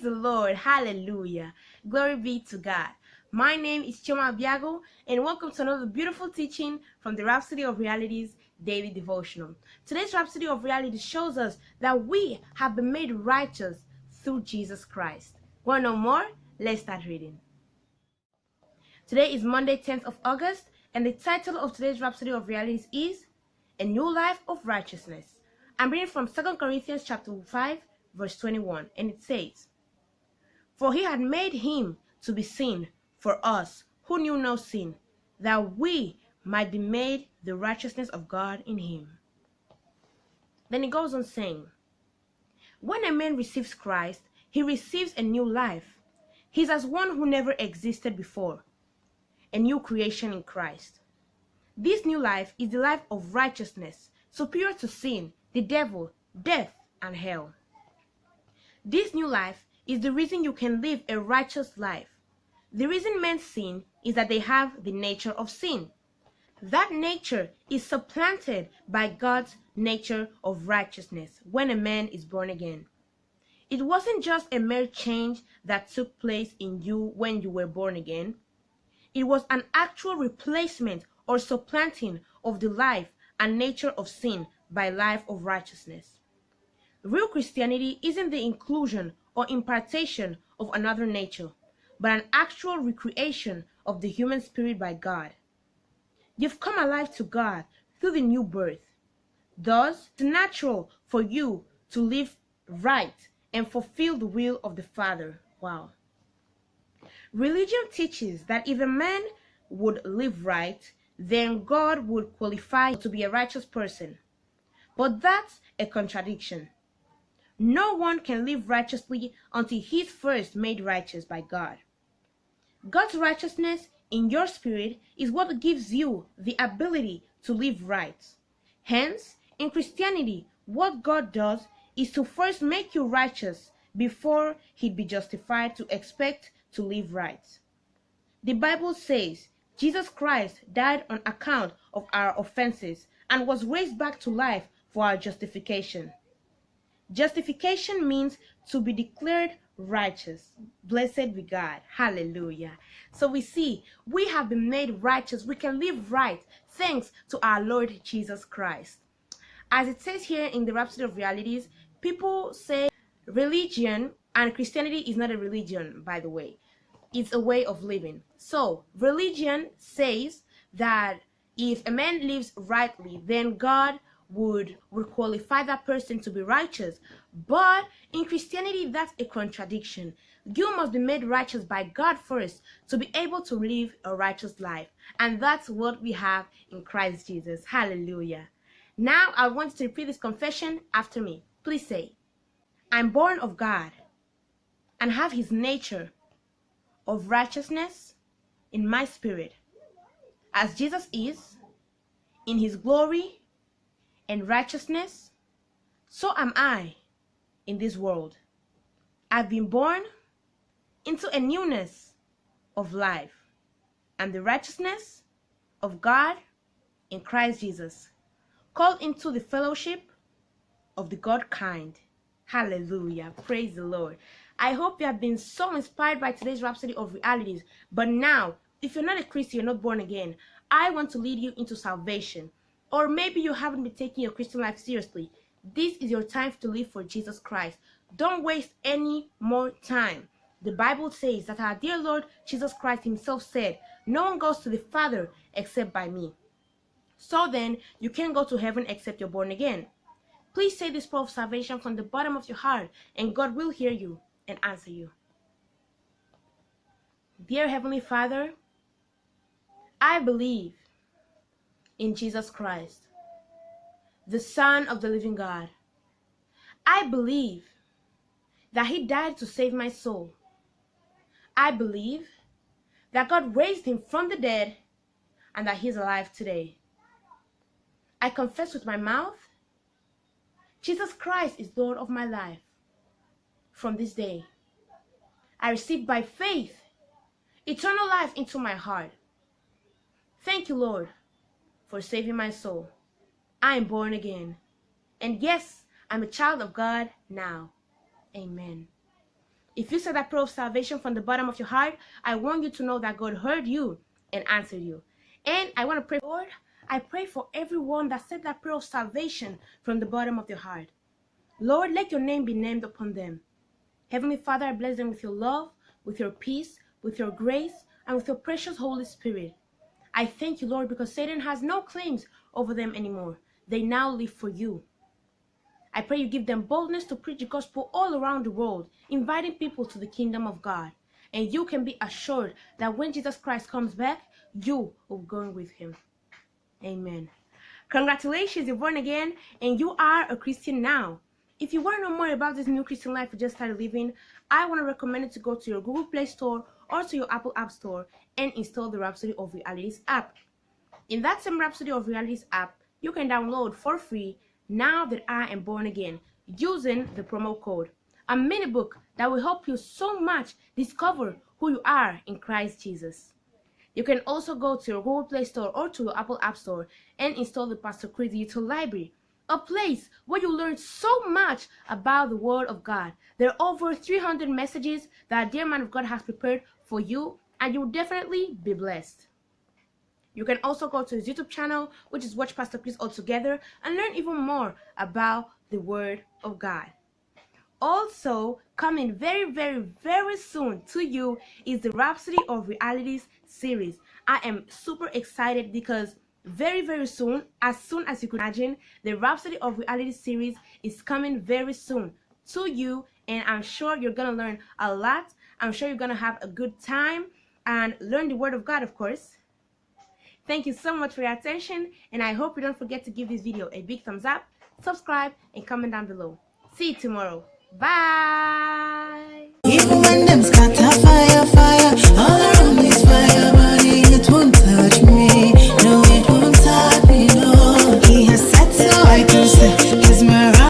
Praise the Lord. Hallelujah. Glory be to God. My name is Chioma Obiagwu, and welcome to another beautiful teaching from the Rhapsody of Realities daily devotional. Today's Rhapsody of Realities shows us that we have been made righteous through Jesus Christ. Want to know more? Let's start reading. Today is Monday, 10th of August, and the title of today's Rhapsody of Realities is A New Life of Righteousness. I'm reading from 2 Corinthians chapter 5, verse 21, and it says, "For he had made him to be sin for us who knew no sin, that we might be made the righteousness of God in him." Then it goes on saying, when a man receives Christ, he receives a new life. He's as one who never existed before, a new creation in Christ. This new life is the life of righteousness, superior to sin, the devil, death, and hell. This new life is the reason you can live a righteous life. The reason men sin is that they have the nature of sin. That nature is supplanted by God's nature of righteousness when a man is born again. It wasn't just a mere change that took place in you when you were born again. It was an actual replacement or supplanting of the life and nature of sin by life of righteousness. Real Christianity isn't the inclusion or impartation of another nature, but an actual recreation of the human spirit by God. You've come alive to God through the new birth. Thus, it's natural for you to live right and fulfill the will of the Father. Wow. Religion teaches that if a man would live right, then God would qualify to be a righteous person. But that's a contradiction. No one can live righteously until he is first made righteous by God. God's righteousness in your spirit is what gives you the ability to live right. Hence, in Christianity, what God does is to first make you righteous before he'd be justified to expect to live right. The Bible says Jesus Christ died on account of our offenses and was raised back to life for our justification. Justification means to be declared righteous. Blessed be God. Hallelujah. So we see we have been made righteous. We can live right thanks to our Lord Jesus Christ. As it says here in the Rhapsody of Realities, people say religion, and Christianity is not a religion, by the way. It's a way of living. So religion says that if a man lives rightly, then God would qualify that person to be righteous. But in Christianity, that's a contradiction. You must be made righteous by God first to be able to live a righteous life. And that's what we have in Christ Jesus. Hallelujah. Now I want you to repeat this confession after me. Please say, I'm born of God and have his nature of righteousness in my spirit. As Jesus is in his glory and righteousness, so am I in this world. I've been born into a newness of life and the righteousness of God in Christ Jesus, called into the fellowship of the God kind. Hallelujah. Praise the Lord. I hope you have been so inspired by today's Rhapsody of Realities. But now, if you're not a Christian, you're not born again, I want to lead you into salvation. Or maybe you haven't been taking your Christian life seriously. This is your time to live for Jesus Christ. Don't waste any more time. The Bible says that our dear Lord Jesus Christ himself said, no one goes to the Father except by me. So then, you can't go to heaven except you're born again. Please say this prayer of salvation from the bottom of your heart, and God will hear you and answer you. Dear Heavenly Father, I believe in Jesus Christ, the Son of the living God. I believe that he died to save my soul. I believe that God raised him from the dead and that he's alive today. I confess with my mouth, Jesus Christ is Lord of my life. From this day, I receive by faith eternal life into my heart. Thank you, Lord, for saving my soul. I am born again. And yes, I'm a child of God now. Amen. If you said that prayer of salvation from the bottom of your heart, I want you to know that God heard you and answered you. And I want to pray, Lord, I pray for everyone that said that prayer of salvation from the bottom of their heart. Lord, let your name be named upon them. Heavenly Father, I bless them with your love, with your peace, with your grace, and with your precious Holy Spirit. I thank you, Lord, because Satan has no claims over them anymore. They now live for you. I pray you give them boldness to preach the gospel all around the world, inviting people to the kingdom of God. And you can be assured that when Jesus Christ comes back, you will be going with him. Amen. Congratulations, you're born again and you are a Christian now. If you want to know more about this new Christian life you just started living, I want to recommend it to go to your Google Play Store or to your Apple App Store and install the Rhapsody of Realities app. In that same Rhapsody of Realities app, you can download for free Now That I Am Born Again using the promo code. A mini book that will help you so much discover who you are in Christ Jesus. You can also go to your Google Play Store or to your Apple App Store and install the Pastor Chris Digital Library, a place where you learn so much about the Word of God. There are over 300 messages that a dear man of God has prepared for you, and you will definitely be blessed. You can also go to his YouTube channel, which is Watch Pastor Chris Altogether, and learn even more about the Word of God. Also, coming very, very, very soon to you is the Rhapsody of Realities series. I am super excited because very, very soon as you could imagine, the Rhapsody of Realities series is coming very soon to you, and I'm sure you're going to learn a lot. I'm sure you're going to have a good time and learn the Word of God, of course. Thank you so much for your attention, and I hope you don't forget to give this video a big thumbs up, subscribe, and comment down below. See you tomorrow. Bye!